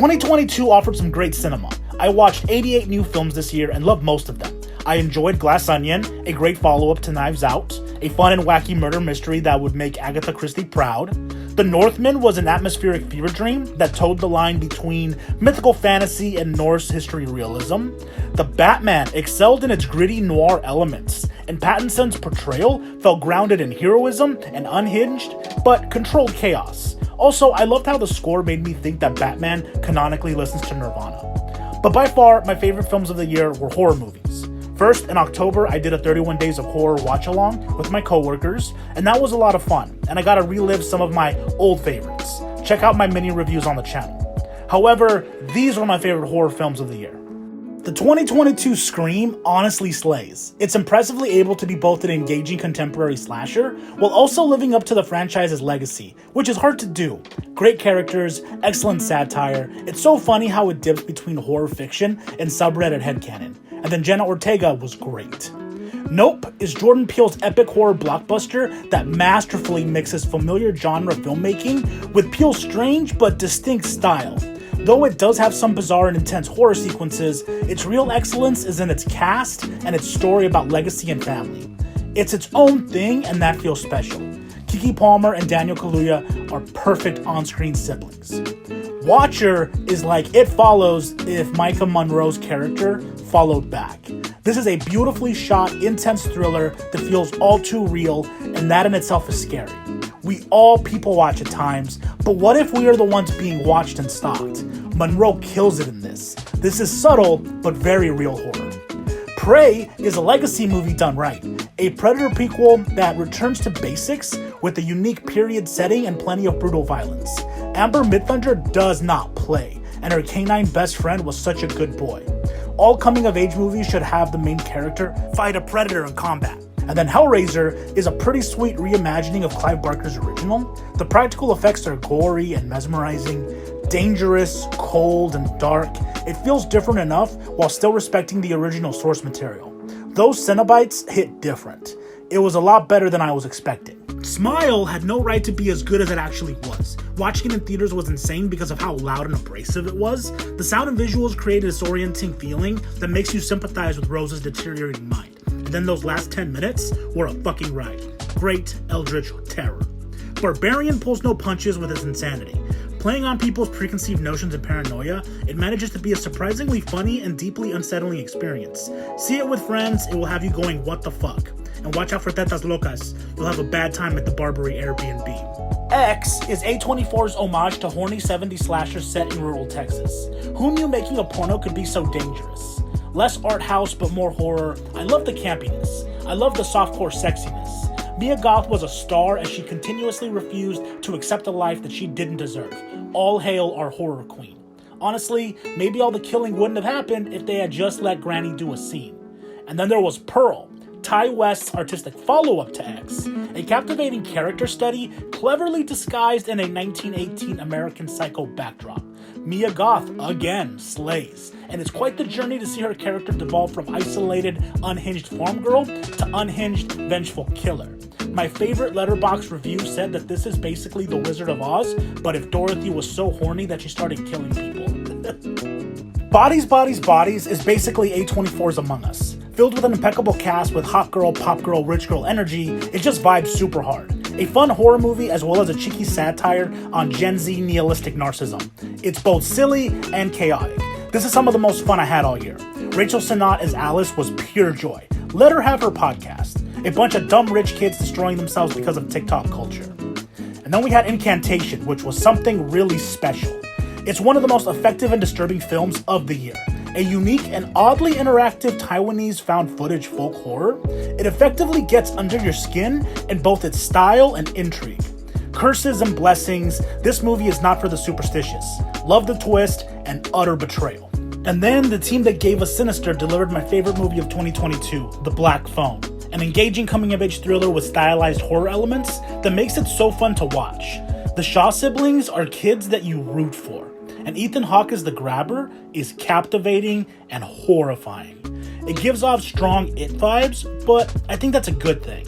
2022 offered some great cinema. I watched 88 new films this year and loved most of them. I enjoyed Glass Onion, a great follow-up to Knives Out, a fun and wacky murder mystery that would make Agatha Christie proud. The Northman was an atmospheric fever dream that towed the line between mythical fantasy and Norse history realism. The Batman excelled in its gritty noir elements, and Pattinson's portrayal felt grounded in heroism and unhinged, but controlled chaos. Also, I loved how the score made me think that Batman canonically listens to Nirvana. But by far, my favorite films of the year were horror movies. First, in October, I did a 31 Days of Horror watch-along with my coworkers, and that was a lot of fun, and I got to relive some of my old favorites. Check out my mini reviews on the channel. However, these were my favorite horror films of the year. The 2022 Scream honestly slays. It's impressively able to be both an engaging contemporary slasher, while also living up to the franchise's legacy, which is hard to do. Great characters, excellent satire, it's so funny how it dips between horror fiction and subreddit headcanon. And then Jenna Ortega was great. Nope is Jordan Peele's epic horror blockbuster that masterfully mixes familiar genre filmmaking with Peele's strange but distinct style. Though it does have some bizarre and intense horror sequences, its real excellence is in its cast and its story about legacy and family. It's its own thing, and that feels special. Keke Palmer and Daniel Kaluuya are perfect on-screen siblings. Watcher is like It Follows if Micah Monroe's character followed back. This is a beautifully shot, intense thriller that feels all too real, and that in itself is scary. We all people watch at times, but what if we are the ones being watched and stalked? Monroe kills it in this. This is subtle, but very real horror. Prey is a legacy movie done right. A Predator prequel that returns to basics with a unique period setting and plenty of brutal violence. Amber Midthunder does not play, and her canine best friend was such a good boy. All coming-of-age movies should have the main character fight a predator in combat. And then Hellraiser is a pretty sweet reimagining of Clive Barker's original. The practical effects are gory and mesmerizing, dangerous, cold, and dark. It feels different enough while still respecting the original source material. Those Cenobites hit different. It was a lot better than I was expecting. Smile had no right to be as good as it actually was. Watching it in theaters was insane because of how loud and abrasive it was. The sound and visuals created a disorienting feeling that makes you sympathize with Rose's deteriorating mind. And then those last 10 minutes were a fucking ride. Great eldritch terror. Barbarian pulls no punches with its insanity. Playing on people's preconceived notions and paranoia, it manages to be a surprisingly funny and deeply unsettling experience. See it with friends, it will have you going, what the fuck? And watch out for tetas locas, you'll have a bad time at the Barbary Airbnb. X is A24's homage to horny 70s slashers set in rural Texas. Who knew making a porno could be so dangerous? Less art house, but more horror. I love the campiness. I love the softcore sexiness. Mia Goth was a star as she continuously refused to accept a life that she didn't deserve. All hail our horror queen. Honestly, maybe all the killing wouldn't have happened if they had just let Granny do a scene. And then there was Pearl, Ty West's artistic follow-up to X, a captivating character study cleverly disguised in a 1918 American Psycho backdrop. Mia Goth, again, slays, and it's quite the journey to see her character devolve from isolated, unhinged farm girl to unhinged, vengeful killer. My favorite Letterboxd review said that this is basically The Wizard of Oz, but if Dorothy was so horny that she started killing people. Bodies, Bodies, Bodies is basically A24's Among Us. Filled with an impeccable cast with hot girl, pop girl, rich girl energy, it just vibes super hard. A fun horror movie as well as a cheeky satire on Gen Z nihilistic narcissism. It's both silly and chaotic. This is some of the most fun I had all year. Rachel Sennott as Alice was pure joy. Let her have her podcast. A bunch of dumb rich kids destroying themselves because of TikTok culture. And then we had Incantation, which was something really special. It's one of the most effective and disturbing films of the year. A unique and oddly interactive Taiwanese found footage folk horror, it effectively gets under your skin in both its style and intrigue. Curses and blessings, this movie is not for the superstitious. Love the twist and utter betrayal. And then the team that gave us Sinister delivered my favorite movie of 2022, The Black Phone, an engaging coming-of-age thriller with stylized horror elements that makes it so fun to watch. The Shaw siblings are kids that you root for. And Ethan Hawke as the grabber is captivating and horrifying. It gives off strong It vibes, but I think that's a good thing.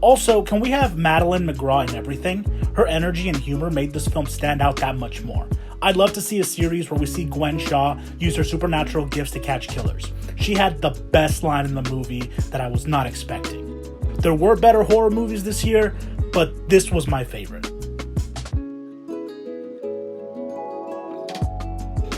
Also, can we have Madeline McGraw in everything? Her energy and humor made this film stand out that much more. I'd love to see a series where we see Gwen Shaw use her supernatural gifts to catch killers. She had the best line in the movie that I was not expecting. There were better horror movies this year, but this was my favorite.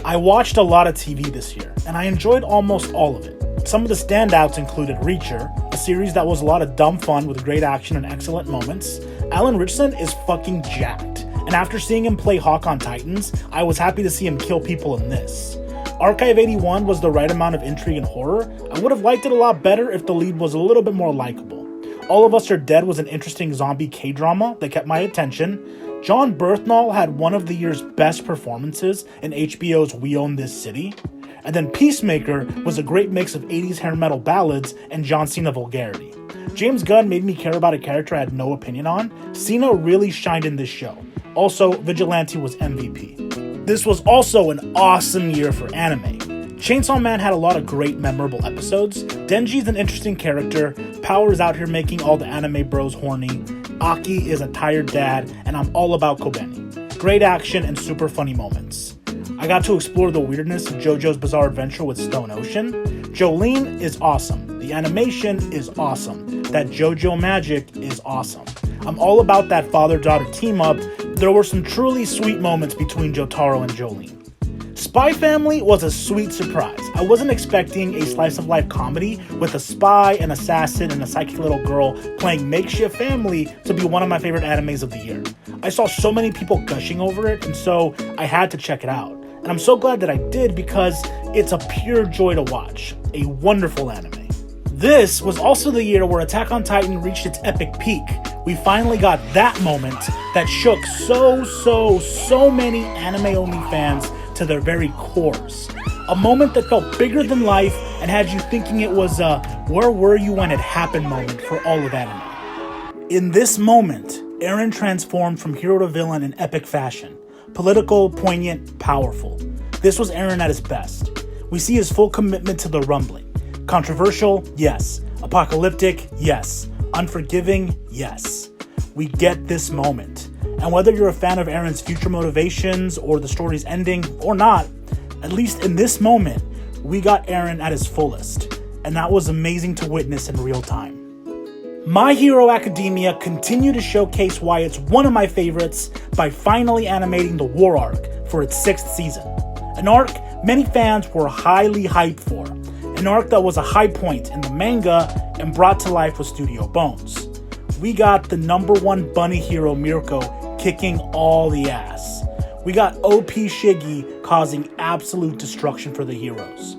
I watched a lot of TV this year, and I enjoyed almost all of it. Some of the standouts included Reacher, a series that was a lot of dumb fun with great action and excellent moments. Alan Ritchson is fucking jacked, and after seeing him play Hawk on Titans, I was happy to see him kill people in this. Archive 81 was the right amount of intrigue and horror. I would have liked it a lot better if the lead was a little bit more likable. All of Us Are Dead was an interesting zombie K-drama that kept my attention. John Berthnall had one of the year's best performances in HBO's We Own This City. And then Peacemaker was a great mix of 80s hair metal ballads and John Cena vulgarity. James Gunn made me care about a character I had no opinion on. Cena really shined in this show. Also, Vigilante was MVP. This was also an awesome year for anime. Chainsaw Man had a lot of great memorable episodes. Denji's an interesting character. Power is out here making all the anime bros horny. Aki is a tired dad, and I'm all about Kobeni. Great action and super funny moments. I got to explore the weirdness of JoJo's Bizarre Adventure with Stone Ocean. Jolene is awesome. The animation is awesome. That JoJo magic is awesome. I'm all about that father-daughter team-up. There were some truly sweet moments between Jotaro and Jolene. Spy Family was a sweet surprise. I wasn't expecting a slice-of-life comedy with a spy, an assassin, and a psychic little girl playing makeshift family to be one of my favorite animes of the year. I saw so many people gushing over it, and so I had to check it out. And I'm so glad that I did because it's a pure joy to watch. A wonderful anime. This was also the year where Attack on Titan reached its epic peak. We finally got that moment that shook so many anime-only fans to their very cores. A moment that felt bigger than life and had you thinking it was a where were you when it happened moment for all of anime. In this moment, Eren transformed from hero to villain in epic fashion. Political, poignant, powerful. This was Eren at his best. We see his full commitment to the rumbling. Controversial, yes. Apocalyptic, yes. Unforgiving, yes. We get this moment. And whether you're a fan of Eren's future motivations or the story's ending or not, at least in this moment, we got Eren at his fullest. And that was amazing to witness in real time. My Hero Academia continued to showcase why it's one of my favorites by finally animating the War Arc for its 6th season. An arc many fans were highly hyped for. An arc that was a high point in the manga and brought to life with Studio Bones. We got the #1 bunny hero Mirko kicking all the ass. We got OP Shiggy causing absolute destruction for the heroes.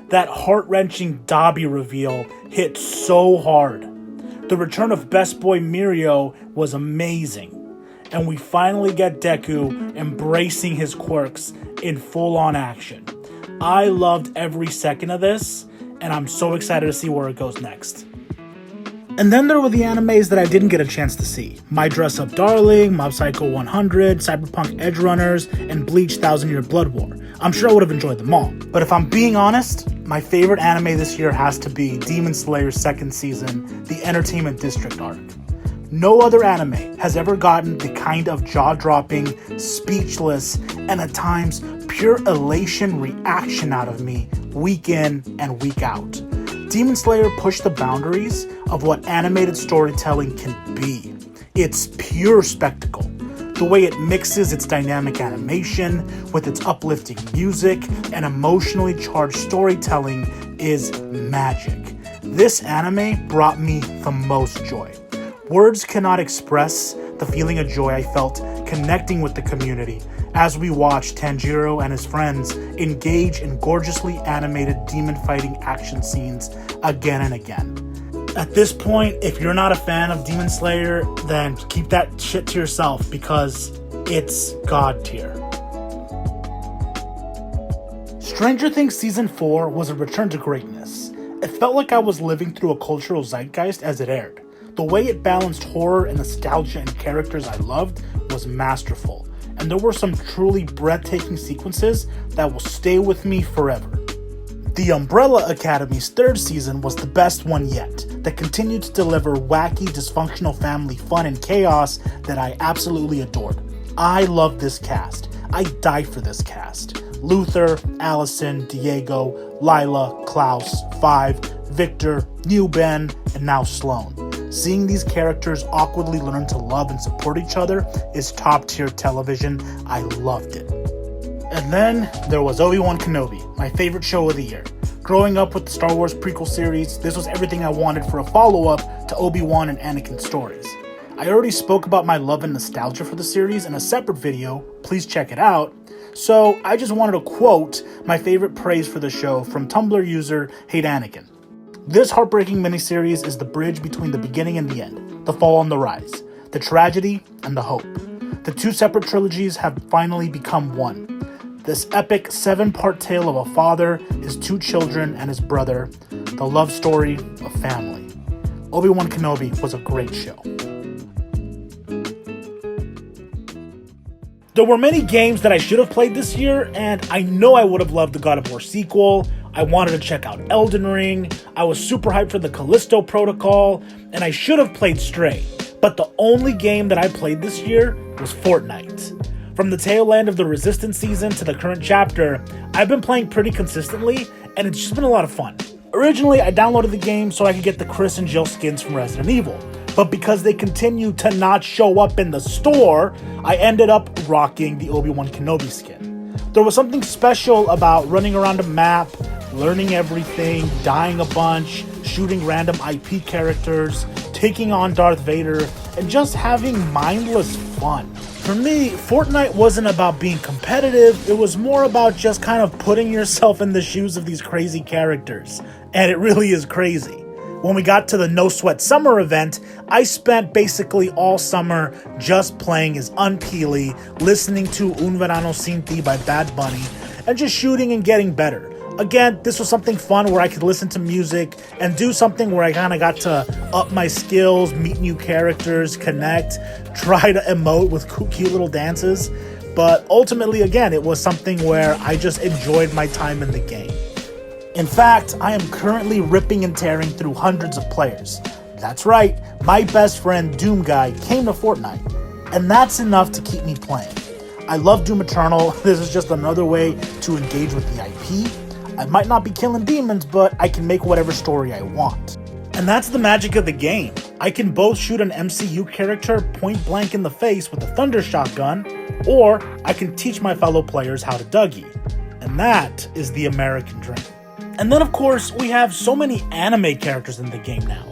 That heart-wrenching Dabi reveal hit so hard. The return of Best Boy Mirio was amazing. And we finally get Deku embracing his quirks in full-on action. I loved every second of this, and I'm so excited to see where it goes next. And then there were the animes that I didn't get a chance to see. My Dress Up Darling, Mob Psycho 100, Cyberpunk Edge Runners, and Bleach 1000 Year Blood War. I'm sure I would have enjoyed them all. But if I'm being honest, my favorite anime this year has to be Demon Slayer's 2nd season, the Entertainment District arc. No other anime has ever gotten the kind of jaw-dropping, speechless, and at times pure elation reaction out of me week in and week out. Demon Slayer pushed the boundaries of what animated storytelling can be. It's pure spectacle. The way it mixes its dynamic animation with its uplifting music and emotionally charged storytelling is magic. This anime brought me the most joy. Words cannot express the feeling of joy I felt connecting with the community as we watched Tanjiro and his friends engage in gorgeously animated demon fighting action scenes again and again. At this point, if you're not a fan of Demon Slayer, then keep that shit to yourself because it's God tier. Stranger Things Season 4 was a return to greatness. It felt like I was living through a cultural zeitgeist as it aired. The way it balanced horror and nostalgia and characters I loved was masterful, and there were some truly breathtaking sequences that will stay with me forever. The Umbrella Academy's 3rd season was the best one yet, that continued to deliver wacky, dysfunctional family fun and chaos that I absolutely adored. I loved this cast. I die for this cast. Luther, Allison, Diego, Lila, Klaus, Five, Victor, New Ben, and now Sloan. Seeing these characters awkwardly learn to love and support each other is top-tier television. I loved it. And then there was Obi-Wan Kenobi, my favorite show of the year. Growing up with the Star Wars prequel series, this was everything I wanted for a follow-up to Obi-Wan and Anakin's stories. I already spoke about my love and nostalgia for the series in a separate video, please check it out, so I just wanted to quote my favorite praise for the show from Tumblr user Hate Anakin. This heartbreaking miniseries is the bridge between the beginning and the end, the fall and the rise, the tragedy and the hope. The two separate trilogies have finally become one. This epic 7-part tale of a father, his 2 children, and his brother, the love story of family. Obi-Wan Kenobi was a great show. There were many games that I should have played this year, and I know I would have loved the God of War sequel. I wanted to check out Elden Ring, I was super hyped for the Callisto Protocol, and I should have played Stray. But the only game that I played this year was Fortnite. From the tail end of the Resistance season to the current chapter, I've been playing pretty consistently, and it's just been a lot of fun. Originally, I downloaded the game so I could get the Chris and Jill skins from Resident Evil, but because they continue to not show up in the store, I ended up rocking the Obi-Wan Kenobi skin. There was something special about running around a map, learning everything, dying a bunch, shooting random IP characters, taking on Darth Vader, and just having mindless fun. For me, Fortnite wasn't about being competitive, it was more about just kind of putting yourself in the shoes of these crazy characters. And it really is crazy. When we got to the No Sweat Summer event, I spent basically all summer just playing as Unpeely, listening to Un Verano Sin Ti by Bad Bunny, and just shooting and getting better. Again, this was something fun where I could listen to music and do something where I kind of got to up my skills, meet new characters, connect, try to emote with cute little dances. But ultimately, again, it was something where I just enjoyed my time in the game. In fact, I am currently ripping and tearing through hundreds of players. That's right, my best friend Doom Guy came to Fortnite, and that's enough to keep me playing. I love Doom Eternal. This is just another way to engage with the IP. I might not be killing demons, but I can make whatever story I want. And that's the magic of the game. I can both shoot an MCU character point blank in the face with a thunder shotgun, or I can teach my fellow players how to Dougie. And that is the American dream. And then of course, we have so many anime characters in the game now.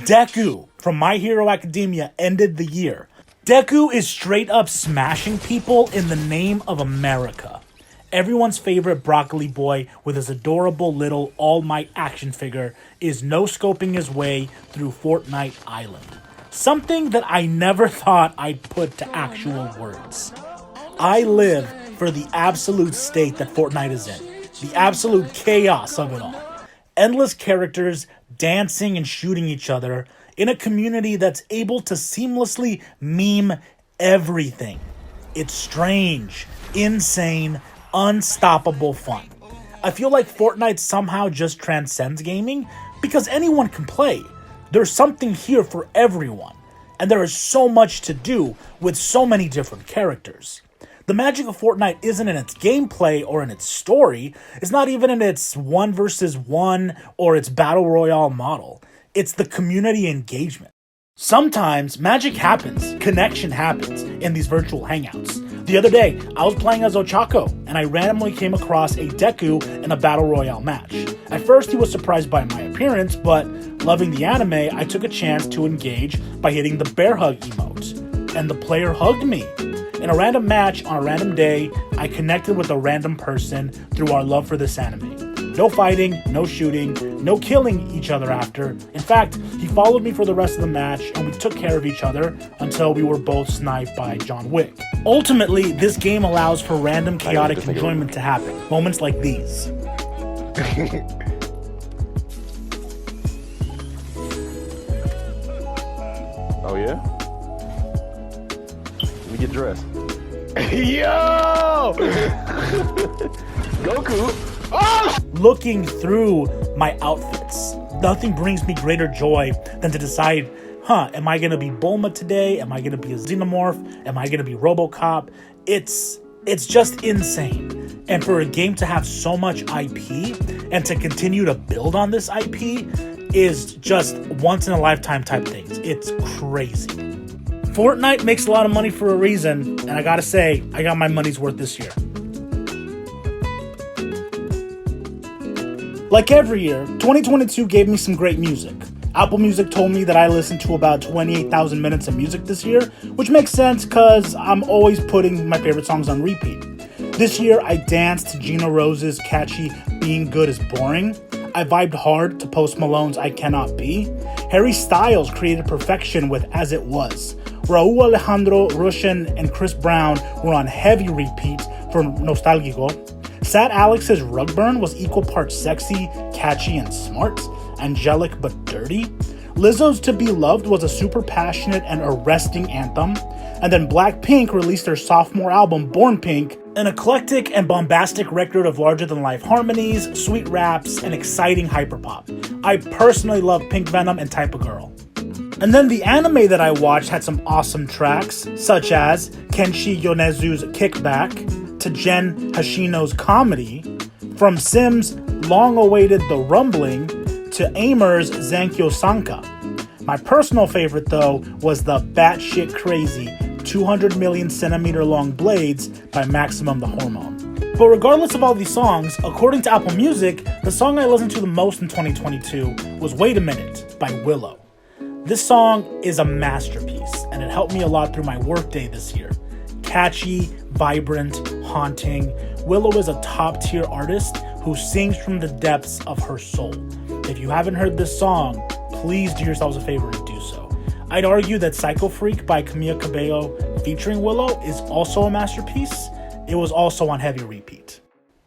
Deku from My Hero Academia ended the year. Deku is straight up smashing people in the name of America. Everyone's favorite broccoli boy with his adorable little All Might action figure is no-scoping his way through Fortnite Island. Something that I never thought I'd put to actual words. I live for the absolute state that Fortnite is in. The absolute chaos of it all. Endless characters dancing and shooting each other in a community that's able to seamlessly meme everything. It's strange, insane, unstoppable fun. I feel like Fortnite somehow just transcends gaming because anyone can play. There's something here for everyone, and there is so much to do with so many different characters. The magic of Fortnite isn't in its gameplay or in its story. It's not even in its 1 versus 1 or its battle royale model. It's the community engagement. Sometimes magic happens, connection happens in these virtual hangouts. The other day, I was playing as Ochako, and I randomly came across a Deku in a battle royale match. At first, he was surprised by my appearance, but loving the anime, I took a chance to engage by hitting the bear hug emote, and the player hugged me. In a random match on a random day, I connected with a random person through our love for this anime. No fighting, no shooting, no killing each other after. In fact, he followed me for the rest of the match, and we took care of each other until we were both sniped by John Wick. Ultimately, this game allows for random chaotic enjoyment to happen. Moments like these. Oh yeah? Let me get dressed. Yo! Goku! Oh! Looking through my outfits, nothing brings me greater joy than to decide, am I going to be Bulma today? Am I going to be a Xenomorph? Am I going to be RoboCop? It's It's just insane. And for a game to have so much IP and to continue to build on this IP is just once in a lifetime type things. It's crazy. Fortnite makes a lot of money for a reason, and I gotta say, I got my money's worth this year. Like every year, 2022 gave me some great music. Apple Music told me that I listened to about 28,000 minutes of music this year, which makes sense because I'm always putting my favorite songs on repeat. This year, I danced to Gina Rose's catchy Being Good is Boring. I vibed hard to Post Malone's I Cannot Be. Harry Styles created perfection with As It Was. Raúl Alejandro, Russian, and Chris Brown were on heavy repeat for Nostálgico. Sad Alex's Rug Burn was equal parts sexy, catchy, and smart, angelic but dirty. Lizzo's To Be Loved was a super passionate and arresting anthem. And then Blackpink released their sophomore album, Born Pink, an eclectic and bombastic record of larger-than-life harmonies, sweet raps, and exciting hyperpop. I personally love Pink Venom and Type of Girl. And then the anime that I watched had some awesome tracks, such as Kenshi Yonezu's Kickback, to Jen Hashino's Comedy, from Sims' long-awaited The Rumbling, to Aimer's Zankyo Sanka. My personal favorite, though, was the batshit crazy 200 million centimeter long Blades by Maximum the Hormone. But regardless of all these songs, according to Apple Music, the song I listened to the most in 2022 was Wait a Minute by Willow. This song is a masterpiece, and it helped me a lot through my workday this year. Catchy, vibrant, haunting, Willow is a top-tier artist who sings from the depths of her soul. If you haven't heard this song, please do yourselves a favor and do so. I'd argue that Psycho Freak by Camila Cabello featuring Willow is also a masterpiece. It was also on heavy repeat.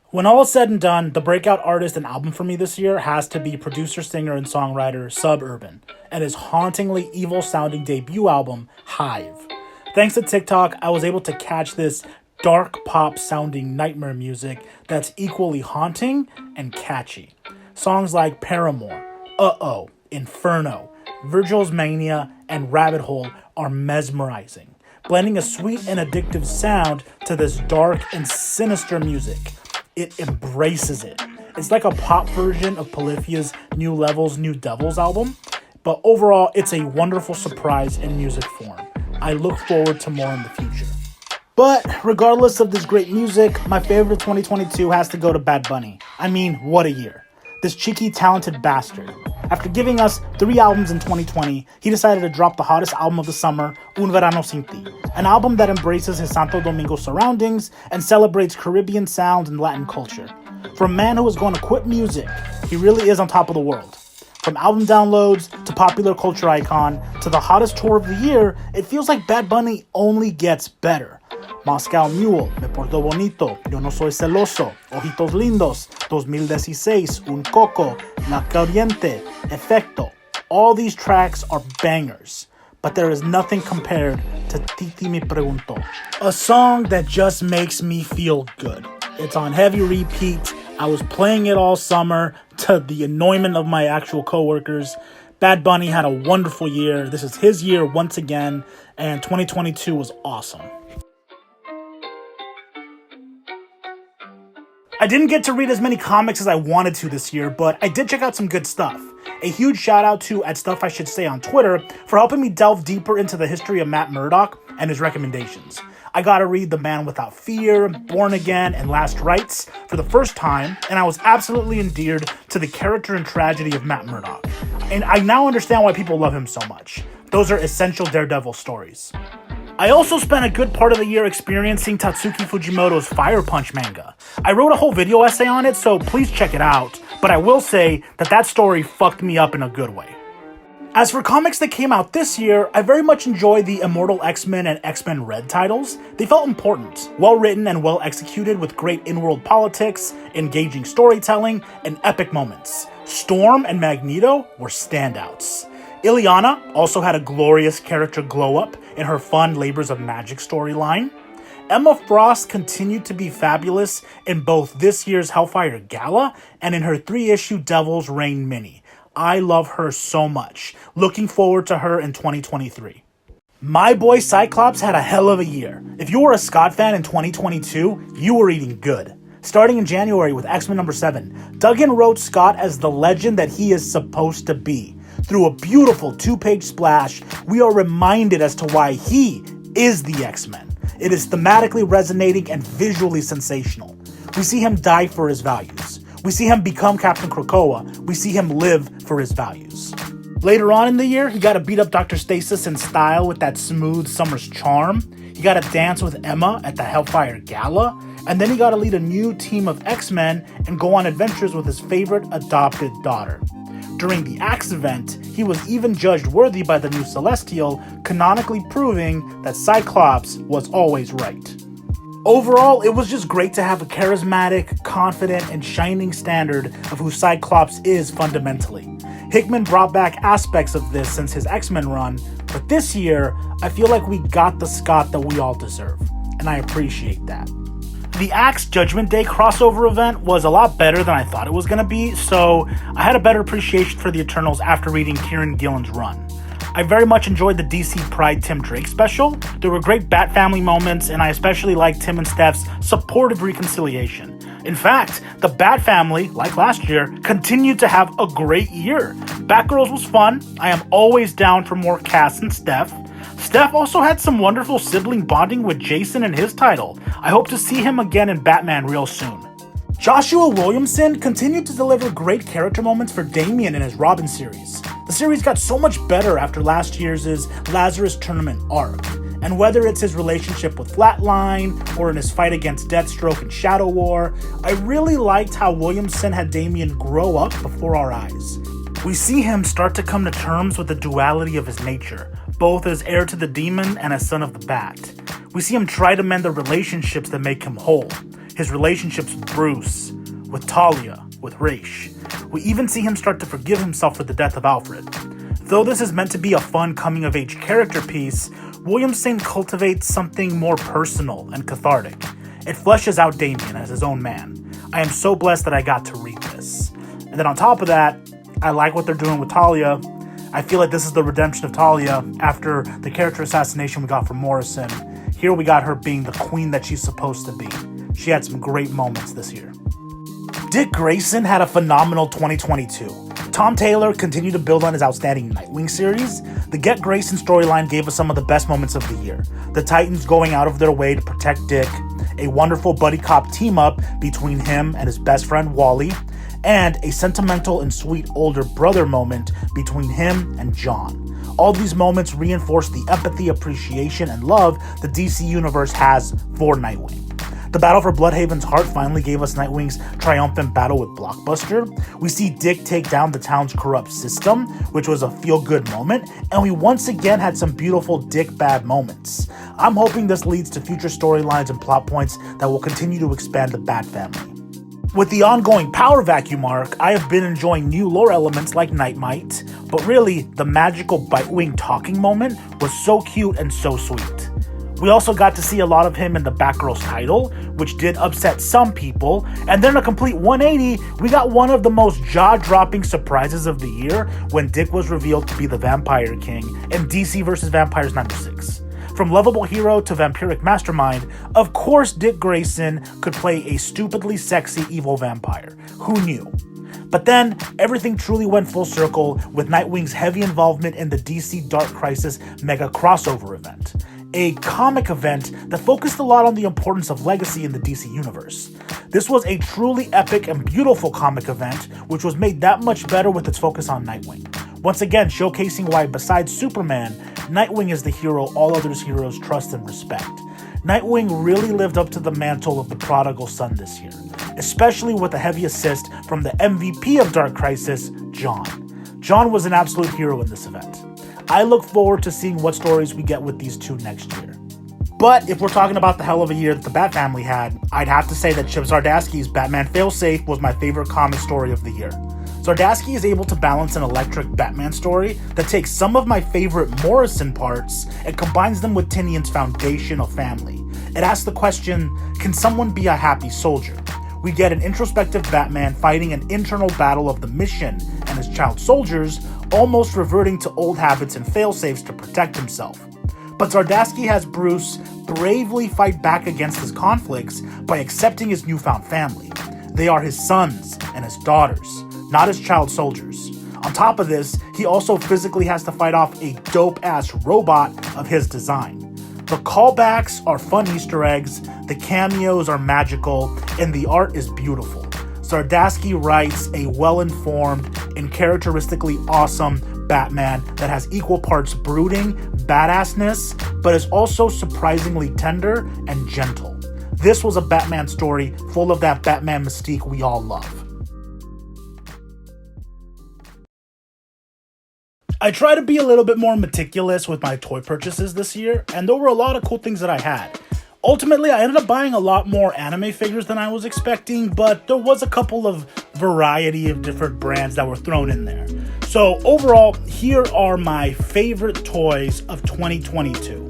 When all is said and done, the breakout artist and album for me this year has to be producer, singer, and songwriter Suburban and his hauntingly evil-sounding debut album, Hive. Thanks to TikTok, I was able to catch this dark pop-sounding nightmare music that's equally haunting and catchy. Songs like Paramore, Uh-Oh, Inferno, Virgil's Mania, and Rabbit Hole are mesmerizing, blending a sweet and addictive sound to this dark and sinister music. It embraces it. It's like a pop version of Polyphia's New Levels, New Devils album, but overall, it's a wonderful surprise in music form. I look forward to more in the future. But regardless of this great music, my favorite 2022 has to go to Bad Bunny. I mean, what a year. This cheeky, talented bastard. After giving us 3 albums in 2020, he decided to drop the hottest album of the summer, Un Verano Sin Ti, an album that embraces his Santo Domingo surroundings and celebrates Caribbean sounds and Latin culture. For a man who was going to quit music, he really is on top of the world. From album downloads to popular culture icon to the hottest tour of the year, it feels like Bad Bunny only gets better. Moscow Mule, Me Porto Bonito, Yo No Soy Celoso, Ojitos Lindos, 2016, Un Coco, La Caliente, Efecto. All these tracks are bangers, but there is nothing compared to Titi Me Preguntó, a song that just makes me feel good. It's on heavy repeat. I was playing it all summer to the annoyment of my actual coworkers. Bad Bunny had a wonderful year. This is his year once again, and 2022 was awesome. I didn't get to read as many comics as I wanted to this year, but I did check out some good stuff. A huge shout out to @Stuff I Should Say on Twitter for helping me delve deeper into the history of Matt Murdock and his recommendations. I got to read The Man Without Fear, Born Again, and Last Rites for the first time, and I was absolutely endeared to the character and tragedy of Matt Murdock. And I now understand why people love him so much. Those are essential Daredevil stories. I also spent a good part of the year experiencing Tatsuki Fujimoto's Fire Punch manga. I wrote a whole video essay on it, so please check it out, but I will say that story fucked me up in a good way. As for comics that came out this year, I very much enjoyed the Immortal X-Men and X-Men Red titles. They felt important, well-written and well-executed with great in-world politics, engaging storytelling, and epic moments. Storm and Magneto were standouts. Ileana also had a glorious character glow-up in her fun Labors of Magic storyline. Emma Frost continued to be fabulous in both this year's Hellfire Gala and in her 3-issue Devil's Reign mini. I love her so much. Looking forward to her in 2023. My boy Cyclops had a hell of a year. If you were a Scott fan in 2022, you were eating good. Starting in January with X-Men number 7, Duggan wrote Scott as the legend that he is supposed to be. Through a beautiful 2-page splash, we are reminded as to why he is the X-Men. It is thematically resonating and visually sensational. We see him die for his values. We see him become Captain Krakoa. We see him live for his values. Later on in the year, he got to beat up Dr. Stasis in style with that smooth summer's charm. He got to dance with Emma at the Hellfire Gala. And then he got to lead a new team of X-Men and go on adventures with his favorite adopted daughter. During the Axe event, he was even judged worthy by the new Celestial, canonically proving that Cyclops was always right. Overall, it was just great to have a charismatic, confident, and shining standard of who Cyclops is fundamentally. Hickman brought back aspects of this since his X-Men run, but this year, I feel like we got the Scott that we all deserve, and I appreciate that. The Axe Judgment Day crossover event was a lot better than I thought it was going to be, so I had a better appreciation for the Eternals after reading Kieran Gillen's run. I very much enjoyed the DC Pride Tim Drake special. There were great Bat Family moments, and I especially liked Tim and Steph's supportive reconciliation. In fact, the Bat Family, like last year, continued to have a great year. Batgirls was fun. I am always down for more Cass and Steph. Steph also had some wonderful sibling bonding with Jason in his title. I hope to see him again in Batman real soon. Joshua Williamson continued to deliver great character moments for Damian in his Robin series. The series got so much better after last year's Lazarus Tournament arc, and whether it's his relationship with Flatline or in his fight against Deathstroke and Shadow War, I really liked how Williamson had Damian grow up before our eyes. We see him start to come to terms with the duality of his nature, both as heir to the demon and as son of the bat. We see him try to mend the relationships that make him whole. His relationships with Bruce, with Talia, with Raish. We even see him start to forgive himself for the death of Alfred. Though this is meant to be a fun coming-of-age character piece, Williamson cultivates something more personal and cathartic. It fleshes out Damian as his own man. I am so blessed that I got to read this. And then on top of that, I like what they're doing with Talia. I feel like this is the redemption of Talia after the character assassination we got from Morrison. Here we got her being the queen that she's supposed to be. She had some great moments this year. Dick Grayson had a phenomenal 2022. Tom Taylor continued to build on his outstanding Nightwing series. The Get Grayson storyline gave us some of the best moments of the year. The Titans going out of their way to protect Dick, a wonderful buddy cop team-up between him and his best friend Wally, and a sentimental and sweet older brother moment between him and John. All these moments reinforce the empathy, appreciation, and love the DC Universe has for Nightwing. The battle for Bloodhaven's heart finally gave us Nightwing's triumphant battle with Blockbuster. We see Dick take down the town's corrupt system, which was a feel-good moment, and we once again had some beautiful Dick-bad moments. I'm hoping this leads to future storylines and plot points that will continue to expand the Bat family. With the ongoing Power Vacuum arc, I have been enjoying new lore elements like Nightmite, but really, the magical Bitewing talking moment was so cute and so sweet. We also got to see a lot of him in the Batgirl's title, which did upset some people, and then a complete 180, we got one of the most jaw-dropping surprises of the year when Dick was revealed to be the Vampire King in DC vs. Vampires #6. From lovable hero to vampiric mastermind, of course Dick Grayson could play a stupidly sexy evil vampire. Who knew? But then, everything truly went full circle with Nightwing's heavy involvement in the DC Dark Crisis mega crossover event. A comic event that focused a lot on the importance of legacy in the DC universe. This was a truly epic and beautiful comic event, which was made that much better with its focus on Nightwing. Once again, showcasing why besides Superman, Nightwing is the hero all other heroes trust and respect. Nightwing really lived up to the mantle of the prodigal son this year, especially with a heavy assist from the MVP of Dark Crisis, John. John was an absolute hero in this event. I look forward to seeing what stories we get with these two next year. But if we're talking about the hell of a year that the Bat family had, I'd have to say that Chip Zdarsky's Batman Failsafe was my favorite comic story of the year. Zdarsky is able to balance an electric Batman story that takes some of my favorite Morrison parts and combines them with Tynion's foundation of family. It asks the question, can someone be a happy soldier? We get an introspective Batman fighting an internal battle of the mission and his child soldiers, almost reverting to old habits and failsafes to protect himself. But Zardaski has Bruce bravely fight back against his conflicts by accepting his newfound family. They are his sons and his daughters, not his child soldiers. On top of this, he also physically has to fight off a dope-ass robot of his design. The callbacks are fun Easter eggs, the cameos are magical, and the art is beautiful. Zardaski writes a well-informed and characteristically awesome Batman that has equal parts brooding, badassness, but is also surprisingly tender and gentle. This was a Batman story full of that Batman mystique we all love. I try to be a little bit more meticulous with my toy purchases this year, and there were a lot of cool things that I had. Ultimately, I ended up buying a lot more anime figures than I was expecting, but there was a couple of variety of different brands that were thrown in there. So overall, here are my favorite toys of 2022.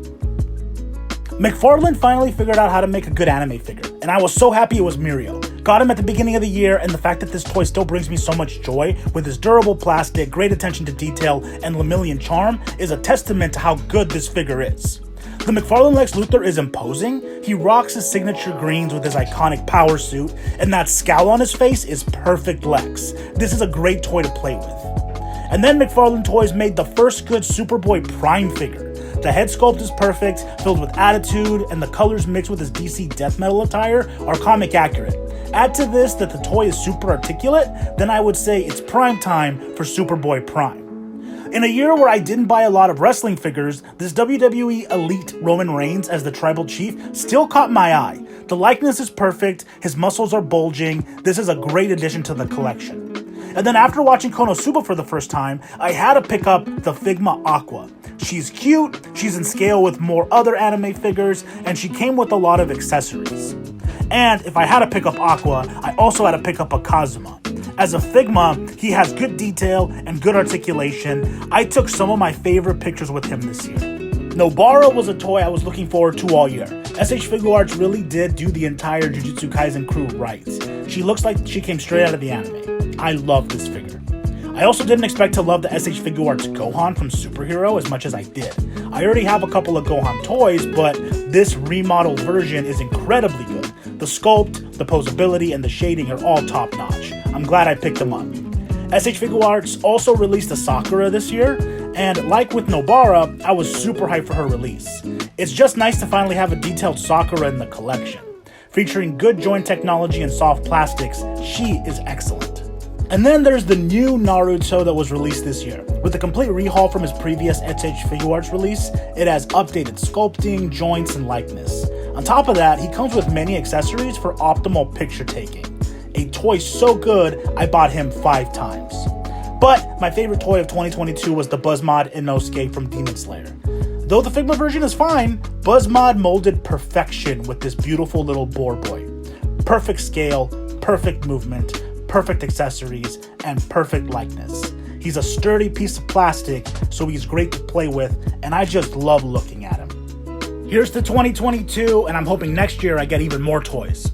McFarlane finally figured out how to make a good anime figure, and I was so happy it was Mirio. Got him at the beginning of the year, and the fact that this toy still brings me so much joy with his durable plastic, great attention to detail, and Lemillion charm is a testament to how good this figure is. The McFarlane Lex Luthor is imposing. He rocks his signature greens with his iconic power suit, and that scowl on his face is perfect Lex. This is a great toy to play with. And then McFarlane Toys made the first good Superboy Prime figure. The head sculpt is perfect, filled with attitude, and the colors mixed with his DC death metal attire are comic accurate. Add to this that the toy is super articulate, then I would say it's prime time for Superboy Prime. In a year where I didn't buy a lot of wrestling figures, this WWE Elite Roman Reigns as the Tribal Chief still caught my eye. The likeness is perfect, his muscles are bulging, this is a great addition to the collection. And then after watching Konosuba for the first time, I had to pick up the Figma Aqua. She's cute, she's in scale with more other anime figures, and she came with a lot of accessories. And if I had to pick up Aqua, I also had to pick up a Kazuma. As a Figma, he has good detail and good articulation. I took some of my favorite pictures with him this year. Nobara was a toy I was looking forward to all year. SH Figuarts really did do the entire Jujutsu Kaisen crew right. She looks like she came straight out of the anime. I love this figure. I also didn't expect to love the SH Figuarts Gohan from Superhero as much as I did. I already have a couple of Gohan toys, but this remodeled version is incredibly good. The sculpt, the posability, and the shading are all top notch. I'm glad I picked them up. SH Figuarts also released a Sakura this year, and like with Nobara, I was super hyped for her release. It's just nice to finally have a detailed Sakura in the collection. Featuring good joint technology and soft plastics, she is excellent. And then there's the new Naruto that was released this year. With a complete rehaul from his previous SH Figuarts release, it has updated sculpting, joints, and likeness. On top of that, he comes with many accessories for optimal picture taking. A toy so good, I bought him 5 times. But my favorite toy of 2022 was the Buzzmod Inosuke from Demon Slayer. Though the Figma version is fine, Buzzmod molded perfection with this beautiful little boar boy. Perfect scale, perfect movement, perfect accessories, and perfect likeness. He's a sturdy piece of plastic, so he's great to play with, and I just love looking at him. Here's to 2022, and I'm hoping next year I get even more toys.